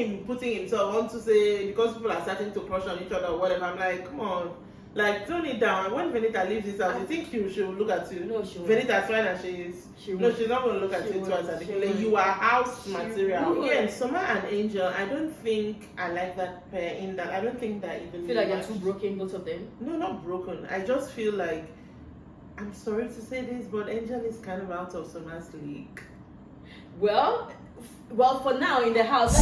him putting himself on to say because people are starting to crush on each other or whatever. I'm like, come on. Like, tone it down. And when Venita leaves this house, you think she will look at you? No, she won't. Venita's fine as she is. No, she's not going to look at you twice. Adekunle. You are house material. Again, Summer and Angel, I don't think I like that pair in that. I don't think that even. I feel like they're too broken, both of them. No, not broken. I just feel like, I'm sorry to say this, but Angel is kind of out of Summer's league. Well, for now in the house.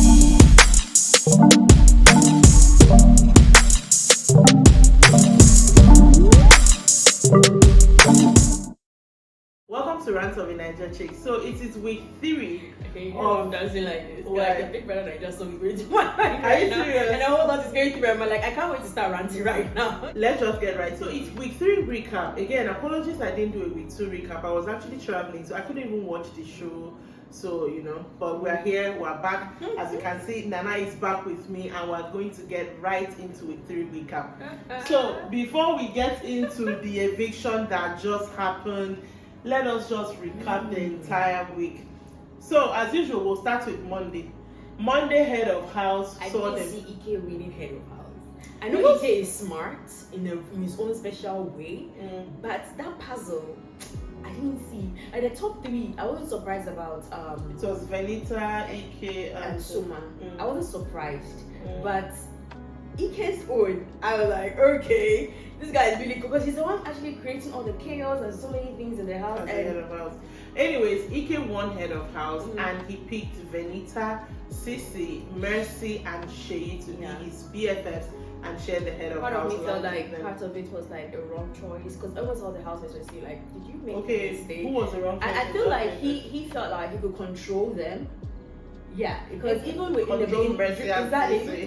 Welcome to Rants of Naija, Chic. So it is week 3 of dancing like this. Like a big brother that just saw me going to my mind Are you serious? And the whole lot is going through. I'm like, I can't wait to start ranting right now. Let's just get right. So it's week 3 recap. Again, apologies I didn't do a week 2 recap. I was actually traveling, so I couldn't even watch the show. So, you know, but we're here, we're back. As you can see, Nana is back with me and we're going to get right into week 3 recap. So before we get into the eviction that just happened, let us just recap the entire week. So as usual, we'll start with Monday. Monday, head of house. I didn't see Ike winning head of house. I know Ike is smart in his own special way, but that puzzle, I didn't see. At the top 3, I wasn't surprised about. It was Venita, Ike, and Suma. I wasn't surprised, but Ike's own, I was like, okay, this guy is really cool because he's the one actually creating all the chaos and so many things in the house. Head of house. Anyways, Ike won head of house and he picked Venita, Sisi, Mercy, and Shay to be his BFFs and share the head of house. Part of me felt like part of it was like a wrong choice because almost all the housemates were saying like, did you make a mistake? Who was the wrong choice? I feel like he felt like he could control them. Yeah, because even with even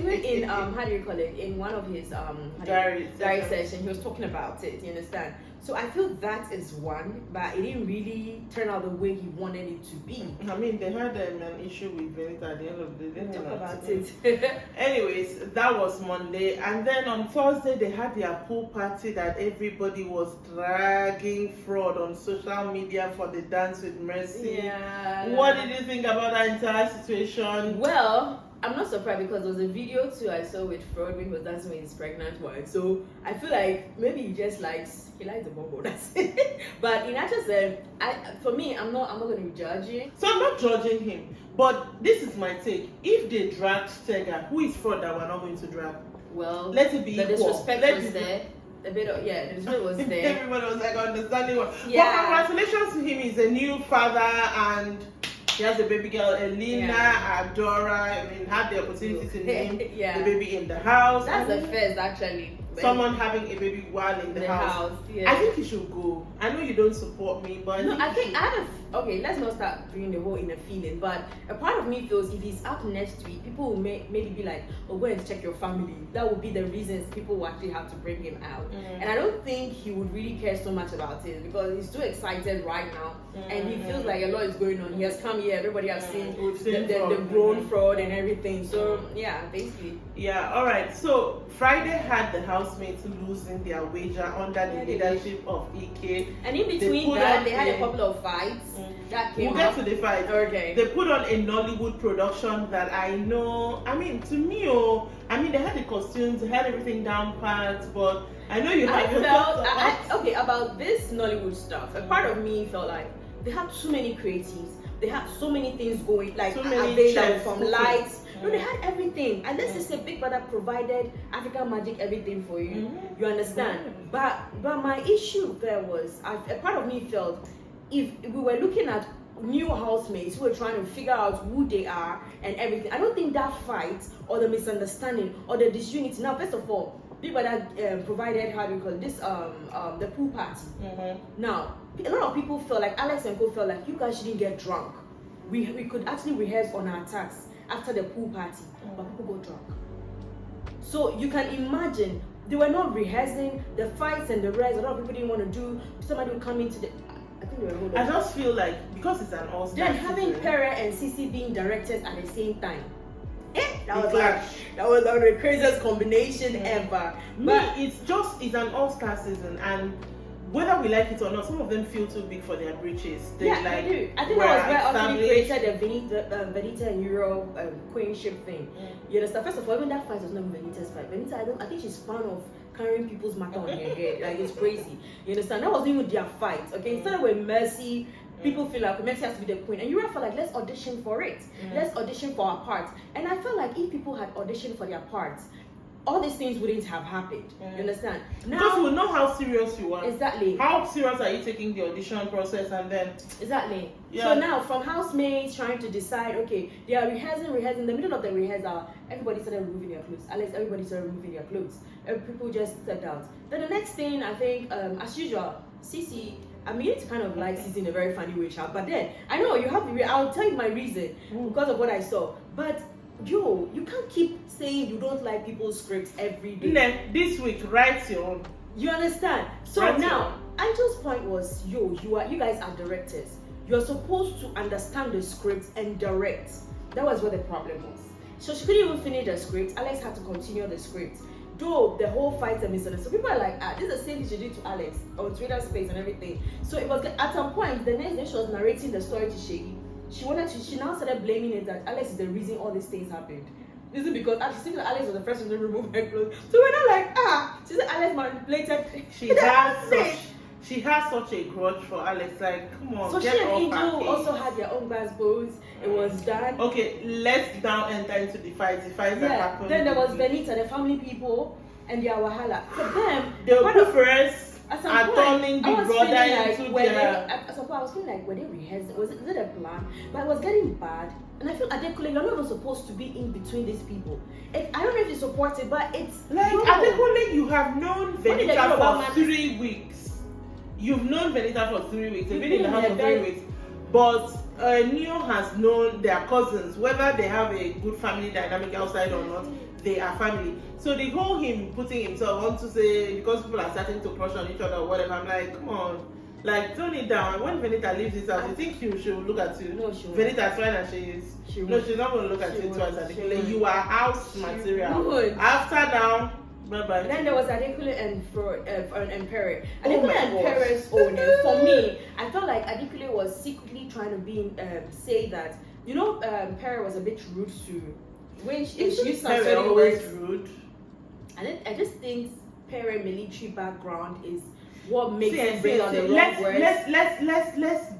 in how do you call it, in one of his diary session, he was talking about it, you understand? So I feel that is one, but it didn't really turn out the way he wanted it to be. I mean, they had an issue with Venita at the end of the day. Talk about it. Anyways, that was Monday, and then on Thursday they had their pool party that everybody was dragging Frodd on social media for the dance with Mercy. Yeah. What did you think about that entire situation? Well, I'm not surprised because there was a video too I saw with Frodd when he was dancing with his pregnant wife. So I feel like maybe he likes the bongo. That's it. But in actual sense, for me, I'm not going to be judging. So I'm not judging him, but this is my take. If they dragged Tega, who is Frodd that we're not going to drag? Well, let it be the equal. Disrespect was there. A bit of, the disrespect was there. Everybody was like understanding one. Yeah. But congratulations to him. He's a new father and he has a baby girl, Elena, Adora. I mean, had the opportunity to name the baby in the house. That's the first, actually. Someone having a baby while in the house. I think he should go. I know you don't support me, but okay, let's not start doing the whole inner feeling. But a part of me feels if he's out next week, people will maybe be like, "Oh, go and check your family." That would be the reasons people will actually have to bring him out. And I don't think he would really care so much about it because he's too excited right now, and he feels like a lot is going on. He has come here. Everybody has seen the grown Frodd and everything. So yeah, basically. Yeah. All right. So Friday had the housemates losing their wager under the leadership of Ike. And in between that, they had a couple of fights. That came we'll get to the fight. Okay. They put on a Nollywood production that I know. I mean, to me, they had the costumes, they had everything down pat, but I know you have about this Nollywood stuff. A part of me felt like they had too many creatives. They had so many things going, like available from lights. No, they had everything. And let's just say Big Brother provided African magic everything for you. You understand? But my issue there was, a part of me felt if we were looking at new housemates who were trying to figure out who they are and everything, I don't think that fight or the misunderstanding or the disunity. Now, first of all, Big Brother provided the pool party. Now, a lot of people felt like Alex and Co felt like you guys shouldn't get drunk. We could actually rehearse on our attacks after the pool party, but people got drunk. So you can imagine they were not rehearsing the fights and the rest. A lot of people didn't want to do. Somebody would come into the. I think they were. I just feel like because it's an all-star. Then having Pere and Sisi being directors at the same time. That was like the craziest combination ever. But it's an all-star season, and whether we like it or not, some of them feel too big for their britches. They yeah, like, they do. I think that was where actually created the Venita and Euro queenship thing. You understand? First of all, even that fight was not Venita's fight. Venita, I think she's fond of carrying people's matter on her head. Like, it's crazy. You understand? That wasn't even their fight. Okay, instead of with Mercy, people feel like Mercy has to be the queen, and Euro felt like, let's audition for it. Let's audition for our parts. And I felt like if people had auditioned for their parts, all these things wouldn't have happened. You understand? Now, because we know how serious you are. Exactly. How serious are you taking the audition process, and then exactly. So now, from housemaids trying to decide, okay, they are rehearsing. In the middle of the rehearsal, everybody started removing their clothes. Alex, everybody started removing their clothes. People just stepped out. Then the next thing, I think, as usual, Cece. I mean, it's kind of like Cece in a very funny way, but then I know you have to. I'll tell you my reason because of what I saw, but. Yo, you can't keep saying you don't like people's scripts every day. This week, write your own. You understand? So write now, Angel's point was, you guys are directors. You're supposed to understand the script and direct. That was what the problem was. So she couldn't even finish the script. Alex had to continue the script. Though the whole fight and misunderstood. So people are like, this is the same thing she did to Alex on Twitter space and everything. So it was at some point, the next day she was narrating the story to Shaggy. She now started blaming it that Alex is the reason all these things happened. Is it because she thinks that Alex was the first one to remove her clothes? So we're not like, she said Alex manipulated. She has such a grudge for Alex. Like, come on. So she and Angel also had their own bad bones. It was done. Okay, let's now enter into the fights. The fights that happened. Then there was Venita, the family people, and their wahala. For them, they were first. At some point, turning the brother into at some point, I was feeling like, were they rehearsing? Was it a plan? But it was getting bad. And I feel Adekunle, you're not even supposed to be in between these people. I don't know if you support it, but it's like Adekunle, you have known Venita for 3 weeks. You've known Venita for 3 weeks. They've been in the house for 3 weeks. But Neo has known their cousins, whether they have a good family dynamic outside or not, they are family. So the whole him putting himself on to say, because people are starting to crush on each other or whatever, I'm like, come on, like tone it down. When Venita leaves this house, you think she will look at you? No, she won't. Venita's fine as she is. She's not going to look at you twice. Adekunle, you are house material. After now, bye-bye. Then there was Adekunle and Frodd and Pere. Adekunle and Pere's owner. For me, I felt like Adekunle was secretly trying to say that, Pere was a bit rude to. When she used some always rude. And I just think Pere military background is what makes him bring on the wrong words. Let's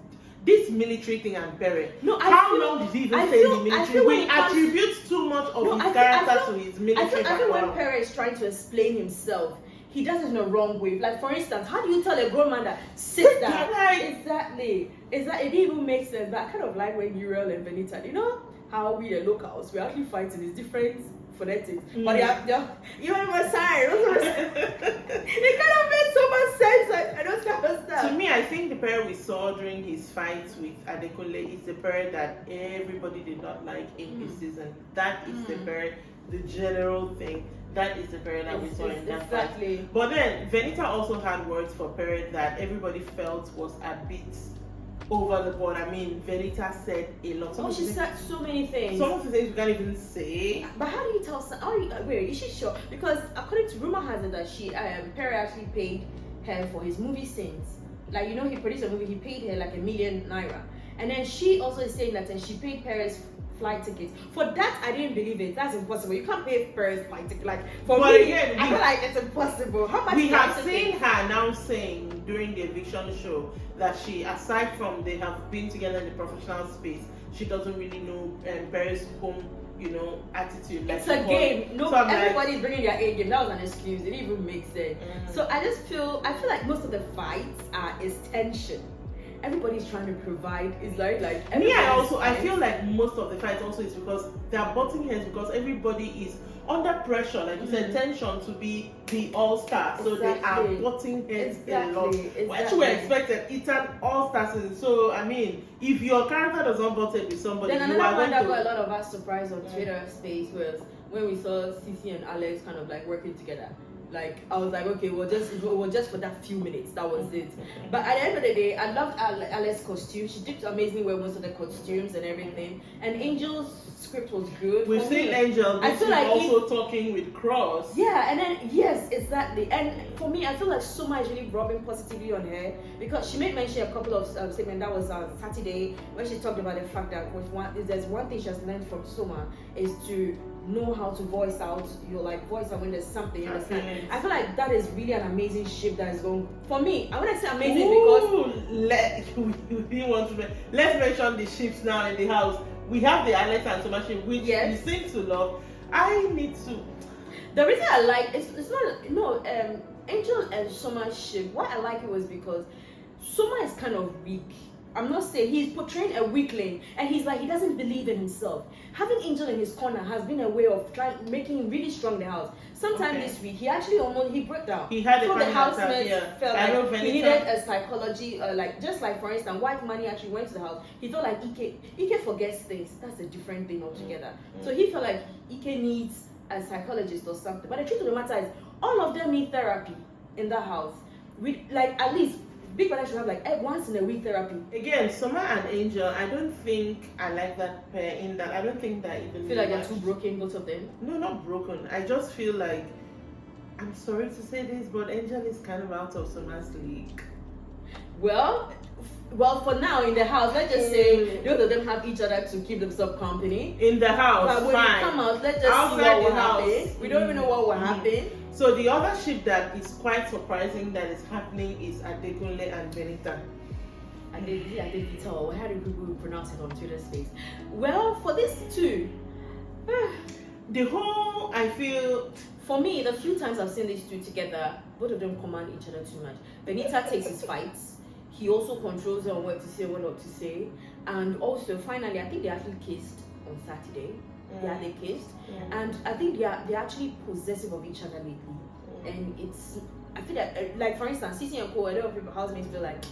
this military thing and Pere. No, how long did he even stay in the military? We attribute too much of his character to his military background. I think when Pere is trying to explain himself, he does it in the wrong way. Like, for instance, how do you tell a grown man that sit down? Exactly. It didn't even make sense. But I kind of like when Uriel and Venita, how we the locals, we're actually fighting is different phonetics. But they're even more sorry. It kind of made so much sense. I don't understand. To me, I think the Pere we saw during his fight with Adekunle is the Pere that everybody did not like in this season. That is the Pere, the general thing. That is the Pere that we saw in that fight. But then Venita also had words for Pere that everybody felt was a bit over the board. I mean, Venita said a lot. She said so many things. Some of the things we can't even say. But how do you tell? Wait, is she sure? Because according to rumor has it that Pere actually paid her for his movie scenes. Like, he produced a movie. He paid her like ₦1 million, and then she also is saying that she paid Pere's flight tickets. For that, I didn't believe it. That's impossible. You can't pay Pere's flight ticket. Like, for me, again, I feel like it's impossible. How much? We have seen her now saying during the eviction show that she, aside from they have been together in the professional space, she doesn't really know Pere's home, attitude. It's a game. No, so everybody's bringing their A game. That was an excuse. It didn't even make sense. So I feel like most of the fights is tension. Everybody's trying to provide. It's like me. I feel like most of the fights also is because they are butting heads because everybody is under pressure, like you said, tension to be the all-star. So they are butting heads a lot. What you were expected, it's an all-star season. So I mean, if your character doesn't butt heads with somebody, then another one that got a lot of us surprised on Twitter space was when we saw Cece and Alex kind of like working together. Like I was like, okay, it was just for that few minutes. That was it. But at the end of the day, I loved Alice's costume. She did amazingly well with most of the costumes and everything. And Angel's script was good. We've seen Angel this week also talking with Cross. Yeah, and then yes, exactly. And for me, I feel like Soma is really rubbing positively on her because she made mention a couple of statements. That was on Saturday when she talked about the fact that if there's one thing she has learned from Soma is to know how to voice out when there's something, you understand? I feel like that is really an amazing shift that is going for me. I want to say amazing because let's mention the shifts now in the house. We have the Alex and Soma shift, which we seem to love. I need to. The reason I like it's not Angel and Soma shift. What I like it was because Soma is kind of weak. I'm not saying he's portraying a weakling, and he doesn't believe in himself. Having Angel in his corner has been a way of making him really strong in the house. Sometime this week, he actually he broke down. He had the housemates felt like he needed a psychology, just like for instance, White Money actually went to the house. He felt like Ike forgets things. That's a different thing altogether. So he felt like Ike needs a psychologist or something. But the truth of the matter is, all of them need therapy in that house. At least Big Brother should have once in a week therapy. Again, Soma and Angel, I don't think I like that pair in that. I don't think that even. Feel like they're too broken, both of them? No, not broken. I just feel like, I'm sorry to say this, but Angel is kind of out of Soma's league. Well, for now in the house, let's just say both of them have each other to keep themselves company. In the house, but when fine. We come out, let's just see what will happen. We don't even know what will happen. So the other ship that is quite surprising that is happening is Adekunle and Benita. Adekita, or how do people pronounce it on Twitter space? Well, for these two, I feel, for me, the few times I've seen these two together, both of them command each other too much. Benita takes his fights. He also controls her on what to say, what not to say. And also, finally, I think they actually kissed on Saturday. Yeah, they kissed. And I think they're actually possessive of each other lately. And I feel like for instance, Cici and Co, a lot of people, housemates feel like,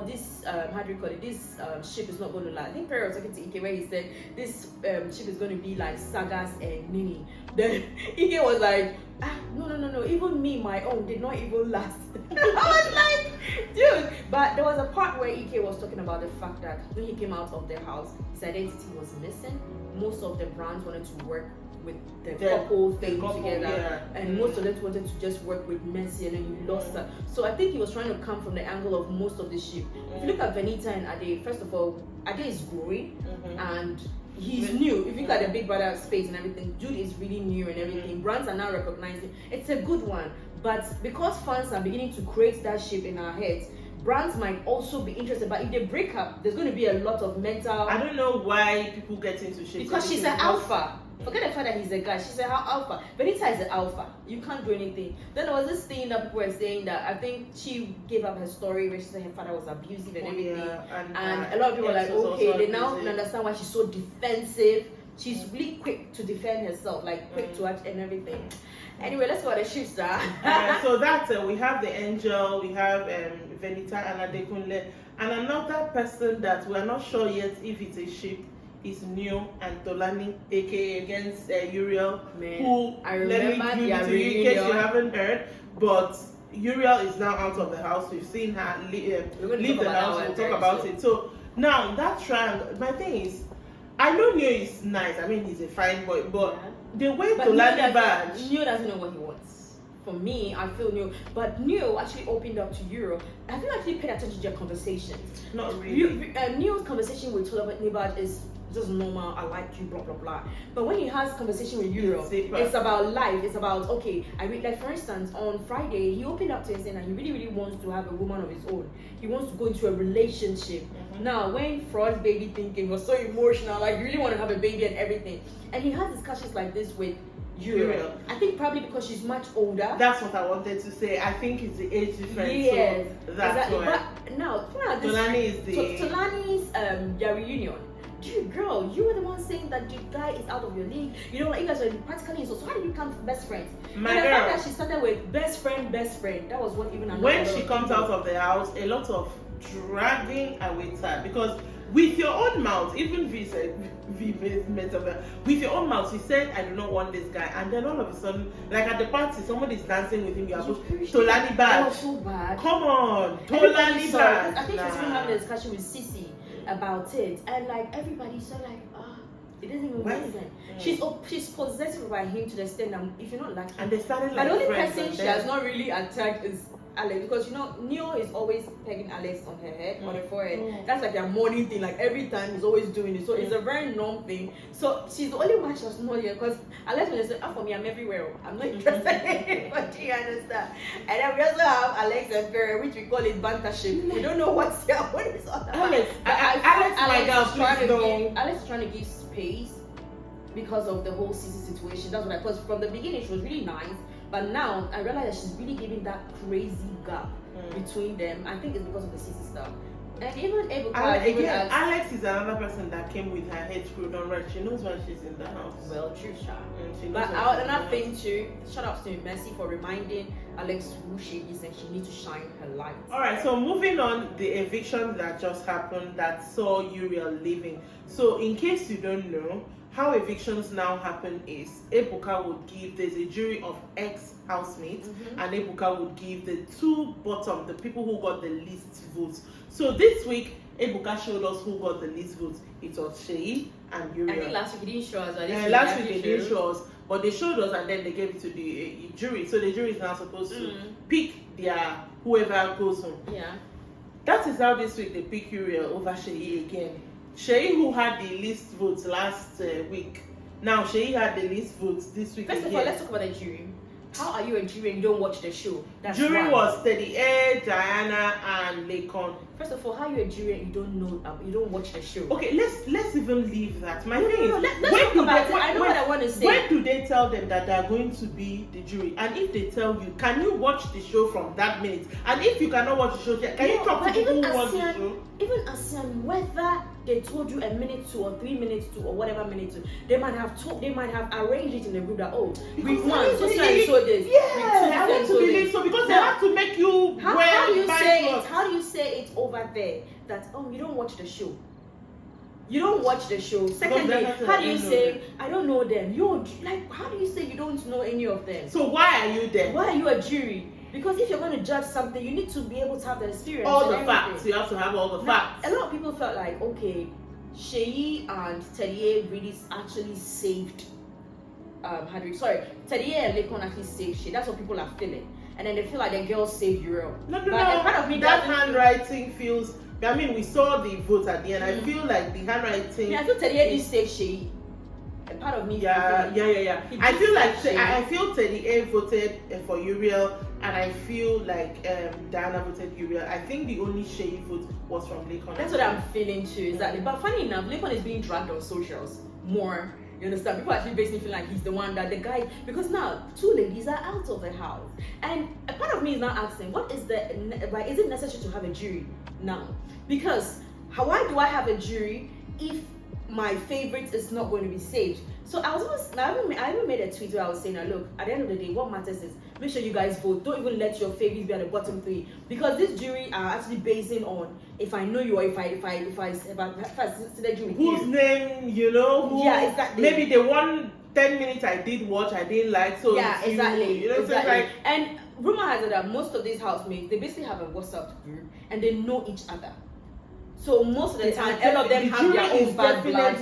this, how do you call it, this ship is not going to last. I think Pere was talking to Ike where he said, this ship is going to be like Sagas and Nini. Then Ike was like, no, even me, my own, did not even last. I was like, dude. But there was a part where Ike was talking about the fact that when he came out of their house, his identity was missing. Most of the brands wanted to work with the couple thing together, and most of them wanted to just work with Messi, and then he lost her. So I think he was trying to come from the angle of most of the ship. If you look at Benita and Ade, first of all, Ade is growing and he's new. If you look at the Big Brother space and everything, dude is really new and everything. Brands are now recognizing it's a good one, but because fans are beginning to create that ship in our heads, brands might also be interested. But if they break up, there's going to be a lot of mental. I don't know why people get into shit. Because she's an alpha. Forget the fact that he's a guy. She's an alpha. Benita is an alpha. You can't do anything. Then there was this thing that people were saying that I think she gave up her story where she said her father was abusive and everything. And a lot of people were like, okay, they now understand why she's so defensive. She's really quick to defend herself, like quick to act and everything. Anyway, let's go to the ship star. So that's we have the Angel, we have Benita and Adekunle, and another person that we're not sure yet if it's a ship is New and Tolani, aka against Uriel, who I remember let me give it to you in case you haven't heard, but Uriel is now out of the house. We've seen her leave the house. We'll talk about it. So now that triangle, my thing is, I know New is nice. I mean, he's a fine boy, but the way Tolani badge, New doesn't know what he wants. For me, I feel New, but New actually opened up to Euro. Have you actually paid attention to their conversations? Not really. New's conversation with Tolani is just normal, I like you, blah blah blah. But when he has conversation with Euro, it's about life. It's about like for instance, on Friday he opened up to him saying that he really wants to have a woman of his own. He wants to go into a relationship. Now when Frodd's baby thinking was so emotional, like you really want to have a baby and everything, and he has discussions like this with Uriel. I think probably because she's much older. That's what I wanted to say. I think it's the age difference. Yes, so that's exactly. why. But now Tolani is Tolani's their reunion. Dude, girl, you were the one saying that the guy is out of your league. You know, like you guys were practically so how did you become best friends? My and the girl, fact that she started with best friend, that was what even when she comes out of the house, a lot of dragging away time because with your own mouth, even V said, with your own mouth, you said, I do not want this guy. And then all of a sudden, like at the party, somebody is dancing with him, you are Tolani bad. Oh, so bad. Come on, Tolani bad. I think she's even having a discussion with Sissy about it. And like everybody's so like, it doesn't even make sense. She's possessive by him to the extent that if you're not lucky. And they started like the only friends. person she has not really attacked is Alex, because you know Neo is always pegging Alex on her head, on her forehead. That's like their morning thing. Like every time he's always doing it. So it's a very norm thing. So she's the only one she was not here because Alex when they say, for me, I'm everywhere. I'm not interested in anybody. You understand? And then we also have Alex and Pere, which we call it bantership. We don't know what it's all about. Alex, Alex is trying to give space because of the whole Sissy situation. That's what because from the beginning she was really nice. But now I realize that she's really giving that crazy gap between them. I think it's because of the Sissy stuff. And even Alex is another person that came with her head screwed on right. She knows why she's in the house. Well, true, but another thing too, shout out to Mercy for reminding Alex who she is and she needs to shine her light. Alright, so moving on, the eviction that just happened that saw Uriel leaving. So in case you don't know, how evictions now happen is Ebuka would give, there's a jury of ex-housemates, and Ebuka would give the two bottom, the people who got the least votes. So this week, Ebuka showed us who got the least votes. It was Sheyi and Uriel. I think last week he didn't show us. Last week they didn't show us, but they showed us and then they gave it to the jury. So the jury is now supposed to pick their whoever goes home. Yeah. That is how this week they pick Uriel over Sheyi again. Sheyi, who had the least votes last week, now Sheyi had the least votes this week. First of all, let's talk about the jury. How are you a jury and you don't watch the show? That's jury was Teddy A, Diana, and Lekon. First of all, how are you a jury and you don't know, you don't watch the show? Okay, let's even leave that. My thing is, let's talk about it. I know what I want to say. When do they tell them that they are going to be the jury? And if they tell you, can you watch the show from that minute? And if you cannot watch the show, can you talk to people who watch the show? Even ASEAN, whether they told you a minute to or 3 minutes to or whatever minute to, they might have arranged it in the group that week one, so this. Yeah, I want to believe so because they have to make you how do you say it over there that you don't watch the show? You don't watch the show. Secondly, how do you say I don't know them? How do you say you don't know any of them? So why are you there? Why are you a jury? Because if you're going to judge something, you need to be able to have the experience. All the facts. You have to have all the facts. A lot of people felt like, okay, Sheyi and Teddy really actually saved. Teddy and Lekon actually saved Sheyi. That's what people are feeling. And then they feel like the girls saved Europe. No. Part of me, that handwriting feels. I mean, we saw the votes at the end. I feel like the handwriting. Yeah, I feel Teddy did save Sheyi. Part of me. Yeah. I feel Teddy A voted for Uriel, and I feel like Diana voted Uriel. I think the only Sheyi vote was from Lekon. That's what I'm feeling too. Exactly. But funny enough, Lekon is being dragged on socials more. You understand? People actually basically feel like he's the one that the guy, because now 2 ladies are out of the house, and a part of me is now asking, is it necessary to have a jury now? Because why do I have a jury if my favorite is not going to be saved? So I even made a tweet where I was saying, look, at the end of the day, what matters is make sure you guys vote. Don't even let your favorites be at the bottom 3, because this jury are actually basing on if I know you or if I see the jury. Whose name you know? Who, yeah, exactly. Maybe the 10 minutes I did watch, I didn't like. So yeah, exactly. You know, exactly. So like, and rumor has it that most of these housemates, they basically have a WhatsApp group and they know each other. So most of the time, all of them have their own bad blood.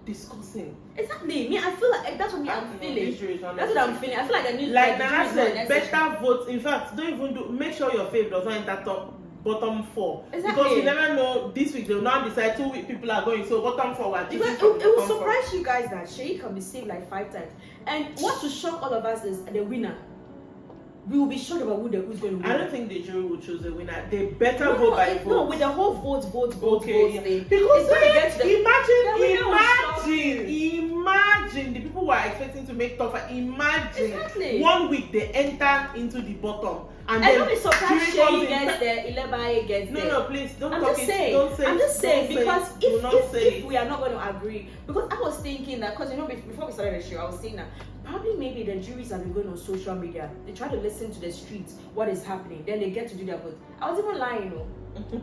Discussing. Exactly. Me, I feel like that's what I'm feeling. That's what I'm feeling. I feel like the news. Like Nana said, better votes. In fact, don't even make sure your fave does not enter bottom 4. Exactly. Because you never know. This week they'll now decide 2 week people are going. So bottom 4 were it will surprise you guys that Sheyi can be saved like 5 times. And what will shock all of us is the winner. We will be sure about who's going to win. I don't think the jury will choose a winner. They better vote by vote. No, with the whole vote thing. Because imagine the people who are expecting to make tougher. Imagine 1 week they enter into the bottom. And don't be surprised Sheyi gets there, Ilebaye gets there. No, please don't I'm talk just it. saying. Don't say I'm just saying because if we are not going to agree, because I was thinking that before we started the show, I was saying that probably maybe the juries have been going on social media. They try to listen to the streets, what is happening, then they get to do their vote. I was even lying,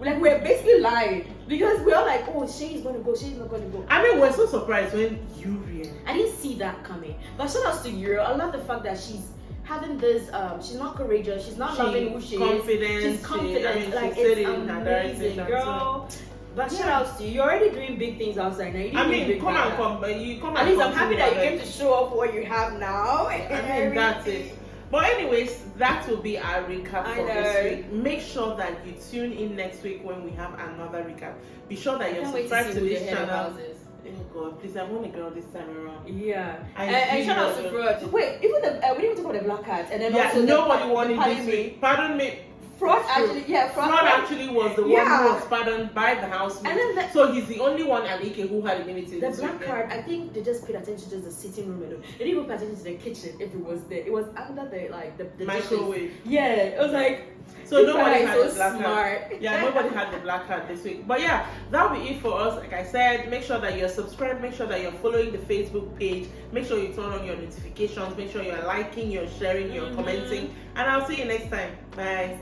Like we're basically lying because we're all like, oh, Shay's gonna go, Shay's not gonna go. I mean, we're so surprised when you realized. I didn't see that coming. But shout out to you. I love the fact that she's having this. She's not courageous. She's not loving who she confident, is. She's confident. Like it's amazing, girl. But shout out to you. You're already doing big things outside now. I mean, come. You come. At least I'm happy that you came to show off what you have now. I mean, that's it. But anyways, that will be our recap for this week. Make sure that you tune in next week when we have another recap. Be sure that you're subscribed to this channel. Oh God, please, I want a girl this time around. Yeah. And shout out to Frodd. Wait, even the we didn't talk about the black card, and then also nobody wanted this week. Pardon me. Frodd actually, Frodd actually was the one who was pardoned by the housemaid. So he's the only one at Ike who had immunity. The black card, I think they just paid attention to the sitting room alone. They didn't even pay attention to the kitchen if it was there. It was under the microwave. Dishes. Yeah, it was like. So nobody had the black smart. card. Yeah, nobody had the black card this week. But yeah, that'll be it for us. Like I said, make sure that you're subscribed. Make sure that you're following the Facebook page. Make sure you turn on your notifications. Make sure you're liking, you're sharing, you're commenting. And I'll see you next time. Bye.